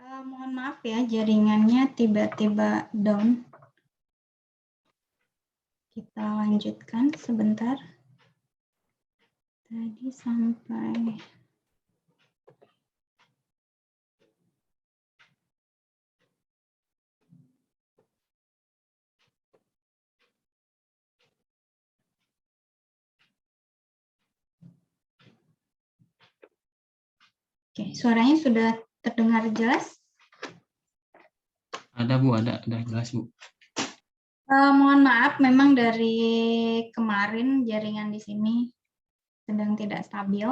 Mohon maaf ya, jaringannya tiba-tiba down. Kita lanjutkan sebentar. Tadi sampai... Oke, suaranya sudah terdengar jelas? Ada Bu, ada jelas Bu. Mohon maaf, memang dari kemarin jaringan di sini sedang tidak stabil.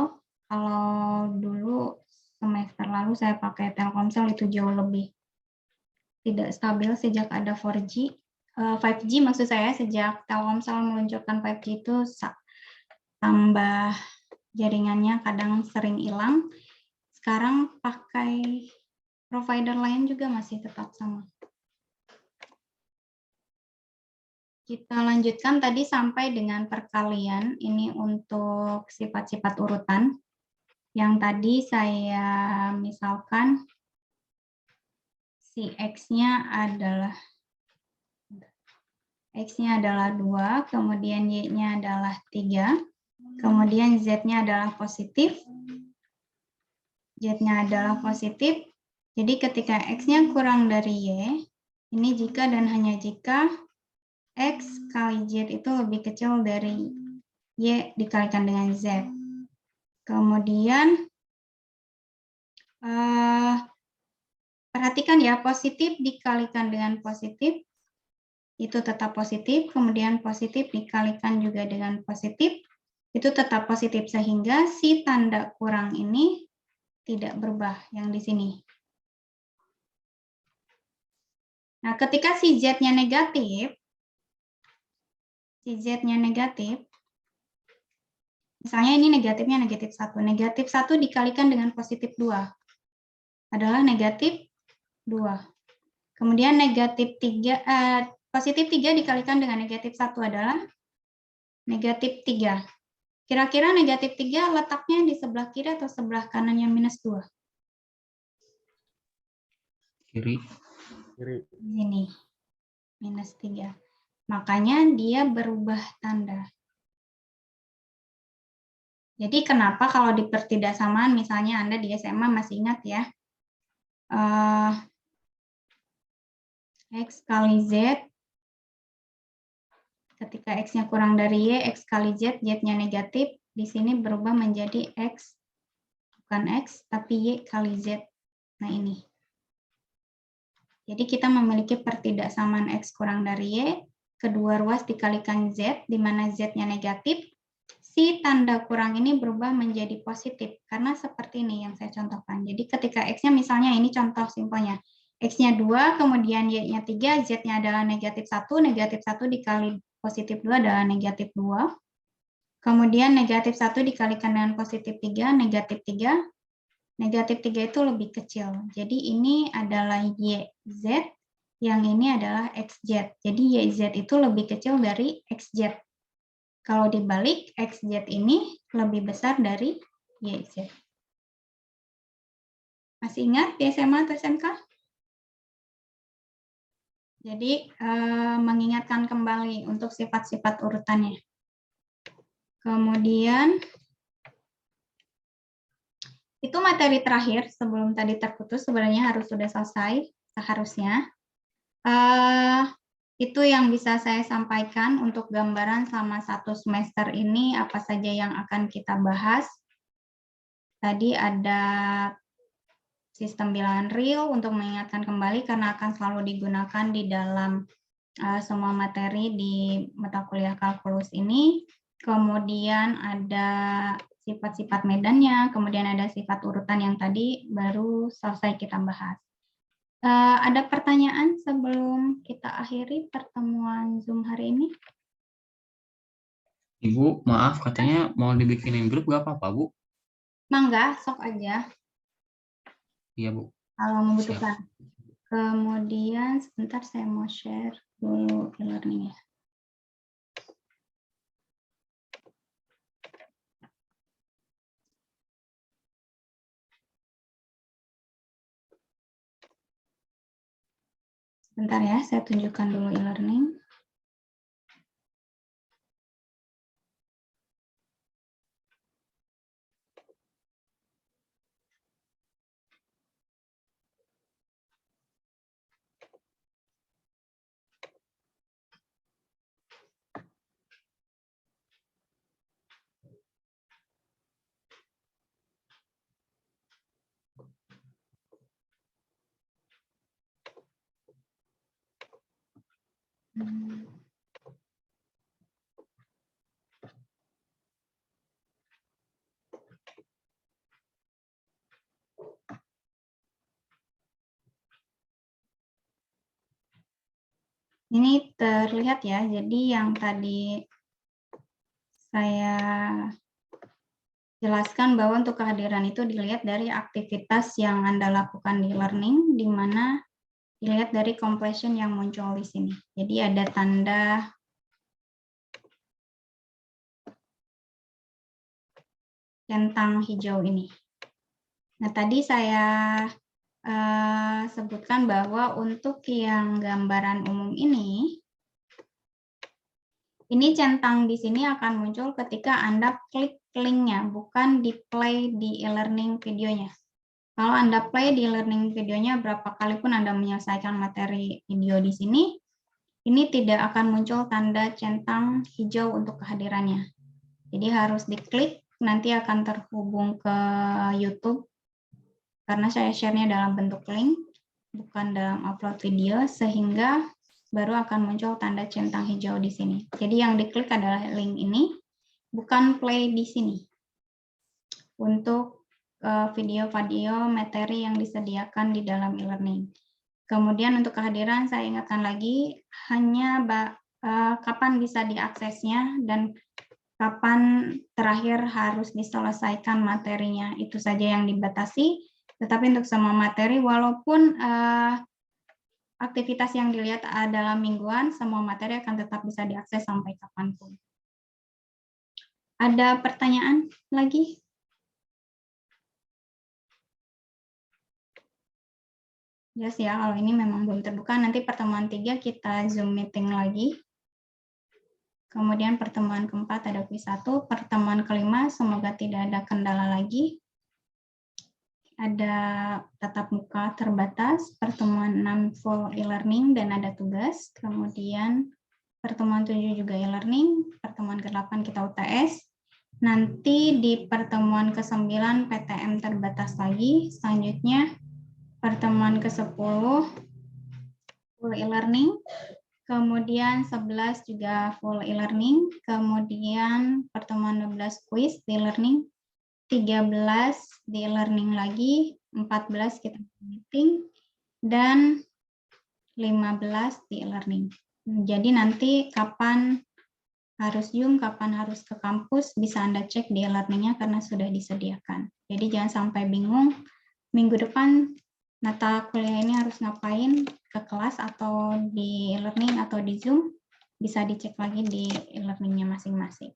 Kalau dulu semester lalu saya pakai Telkomsel itu jauh lebih tidak stabil sejak ada 4G. 5G maksud saya, sejak Telkomsel meluncurkan 5G itu tambah jaringannya kadang sering hilang. Sekarang pakai provider lain juga masih tetap sama. Kita lanjutkan tadi sampai dengan perkalian, ini untuk sifat-sifat urutan. Yang tadi saya misalkan si X-nya adalah 2, kemudian Y-nya adalah 3, kemudian Z-nya adalah positif, Z-nya adalah positif. Jadi ketika X-nya kurang dari Y, ini jika dan hanya jika X kali Z itu lebih kecil dari Y dikalikan dengan Z. Kemudian, perhatikan ya, positif dikalikan dengan positif, itu tetap positif. Kemudian positif dikalikan juga dengan positif, itu tetap positif. Sehingga si tanda kurang ini tidak berubah yang di sini. Nah, ketika si Z-nya negatif, misalnya ini negatifnya negatif 1. Negatif 1 dikalikan dengan positif 2 adalah negatif 2. Kemudian positif 3 dikalikan dengan negatif 1 adalah negatif 3. Kira-kira negatif 3 letaknya di sebelah kiri atau sebelah kanan yang minus 2? Kiri. Kiri. Di sini, minus 3. Makanya dia berubah tanda. Jadi kenapa kalau di pertidaksamaan, misalnya Anda di SMA masih ingat ya, X kali Z, ketika X-nya kurang dari Y, X kali Z, Z-nya negatif, di sini berubah menjadi X, bukan X, tapi Y kali Z. Nah ini. Jadi kita memiliki pertidaksamaan X kurang dari Y, kedua ruas dikalikan Z, di mana Z-nya negatif, si tanda kurang ini berubah menjadi positif, karena seperti ini yang saya contohkan. Jadi ketika X-nya misalnya, ini contoh simpelnya, X-nya 2, kemudian Y-nya 3, Z-nya adalah negatif 1 dikali positif 2 adalah negatif 2, kemudian negatif 1 dikalikan dengan positif 3, negatif 3, negatif 3 itu lebih kecil. Jadi ini adalah YZ, yang ini adalah XZ. Jadi YZ itu lebih kecil dari XZ. Kalau dibalik, XZ ini lebih besar dari YZ. Masih ingat di SMA atau SMK? Jadi mengingatkan kembali untuk sifat-sifat urutannya. Kemudian, itu materi terakhir sebelum tadi terputus, sebenarnya harus sudah selesai, seharusnya. Itu yang bisa saya sampaikan untuk gambaran selama 1 semester ini, apa saja yang akan kita bahas. Tadi ada sistem bilangan real untuk mengingatkan kembali karena akan selalu digunakan di dalam semua materi di mata kuliah kalkulus ini. Kemudian ada sifat-sifat medannya, kemudian ada sifat urutan yang tadi baru selesai kita bahas. Ada pertanyaan sebelum kita akhiri pertemuan Zoom hari ini? Ibu, maaf katanya mau dibikinin grup gak apa-apa Bu? Mangga, sok aja. Iya Bu. Kalau membutuhkan. Siap. Kemudian sebentar saya mau share dulu e-learning ya. Bentar ya, saya tunjukkan dulu e-learning. Ini terlihat ya, jadi yang tadi saya jelaskan bahwa untuk kehadiran itu dilihat dari aktivitas yang Anda lakukan di learning, di mana dilihat dari completion yang muncul di sini. Jadi ada tanda centang hijau ini. Nah, tadi saya sebutkan bahwa untuk yang gambaran umum ini centang di sini akan muncul ketika Anda klik linknya, bukan di play di e-learning videonya. Kalau Anda play di e-learning videonya, berapa kali pun Anda menyelesaikan materi video di sini, ini tidak akan muncul tanda centang hijau untuk kehadirannya. Jadi harus diklik, nanti akan terhubung ke YouTube, karena saya share-nya dalam bentuk link, bukan dalam upload video, sehingga baru akan muncul tanda centang hijau di sini. Jadi yang diklik adalah link ini, bukan play di sini. Untuk video-video materi yang disediakan di dalam e-learning. Kemudian untuk kehadiran saya ingatkan lagi, hanya kapan bisa diaksesnya dan kapan terakhir harus diselesaikan materinya, itu saja yang dibatasi. Tetapi untuk semua materi, walaupun aktivitas yang dilihat dalam mingguan, semua materi akan tetap bisa diakses sampai kapanpun. Ada pertanyaan lagi? Jelas ya, kalau ini memang belum terbuka, nanti pertemuan 3 kita Zoom meeting lagi. Kemudian pertemuan keempat ada quiz 1, pertemuan kelima semoga tidak ada kendala lagi. Ada tatap muka terbatas, pertemuan 6 full e-learning dan ada tugas. Kemudian pertemuan 7 juga e-learning, pertemuan ke-8 kita UTS. Nanti di pertemuan ke-9 PTM terbatas lagi, selanjutnya pertemuan ke-10 full e-learning, kemudian 11 juga full e-learning, kemudian pertemuan 12 quiz di e-learning, 13 di e-learning lagi, 14 kita meeting, dan 15 di e-learning. Jadi nanti kapan harus Zoom, kapan harus ke kampus, bisa Anda cek di e-learning-nya karena sudah disediakan. Jadi jangan sampai bingung, minggu depan mata kuliah ini harus ngapain, ke kelas atau di e-learning atau di Zoom, bisa dicek lagi di e-learning-nya masing-masing.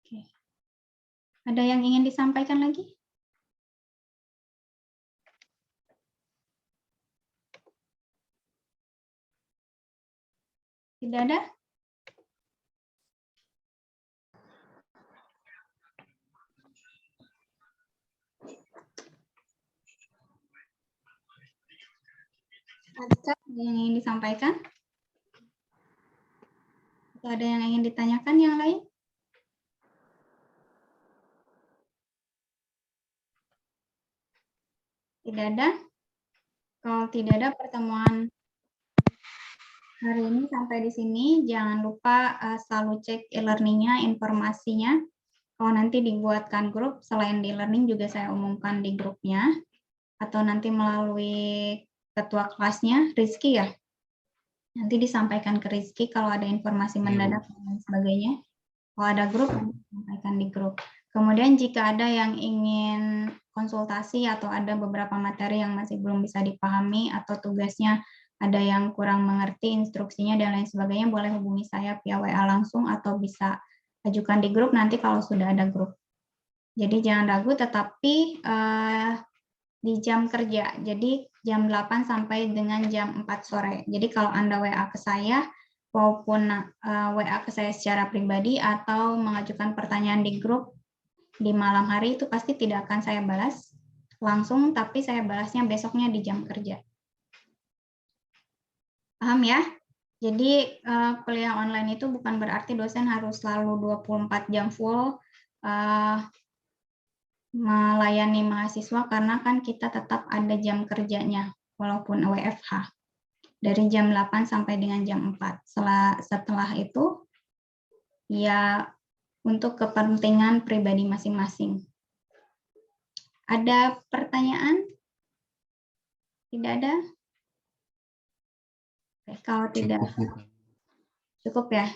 Oke. Ada yang ingin disampaikan lagi? Tidak ada? Ada yang ingin disampaikan? Atau ada yang ingin ditanyakan yang lain? Tidak ada? Kalau tidak ada pertemuan hari ini sampai di sini, jangan lupa selalu cek e-learning-nya, informasinya. Kalau nanti dibuatkan grup, selain di e-learning juga saya umumkan di grupnya, atau nanti melalui ketua kelasnya, Rizky ya. Nanti disampaikan ke Rizky kalau ada informasi mendadak dan sebagainya. Kalau ada grup, nanti disampaikan di grup. Kemudian jika ada yang ingin konsultasi atau ada beberapa materi yang masih belum bisa dipahami atau tugasnya ada yang kurang mengerti instruksinya dan lain sebagainya, boleh hubungi saya via WA langsung atau bisa ajukan di grup nanti kalau sudah ada grup. Jadi jangan ragu, tetapi di jam kerja. Jadi jam 8 sampai dengan jam 4 sore. Jadi kalau Anda WA ke saya, maupun WA ke saya secara pribadi atau mengajukan pertanyaan di grup di malam hari, itu pasti tidak akan saya balas langsung, tapi saya balasnya besoknya di jam kerja. Paham ya? Jadi kuliah online itu bukan berarti dosen harus selalu 24 jam full melayani mahasiswa, karena kan kita tetap ada jam kerjanya walaupun WFH dari jam 8 sampai dengan jam 4. Setelah itu ya untuk kepentingan pribadi masing-masing. Ada pertanyaan? Tidak ada? Oke, kalau tidak cukup ya.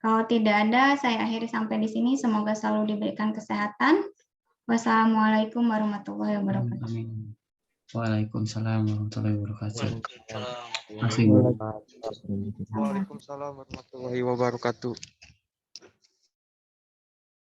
Kalau tidak ada, saya akhiri sampai di sini. Semoga selalu diberikan kesehatan. Wassalamualaikum warahmatullahi wabarakatuh. Amin. Waalaikumsalam warahmatullahi wabarakatuh. Waalaikumsalam. Masih, Bu. Waalaikumsalam warahmatullahi wabarakatuh.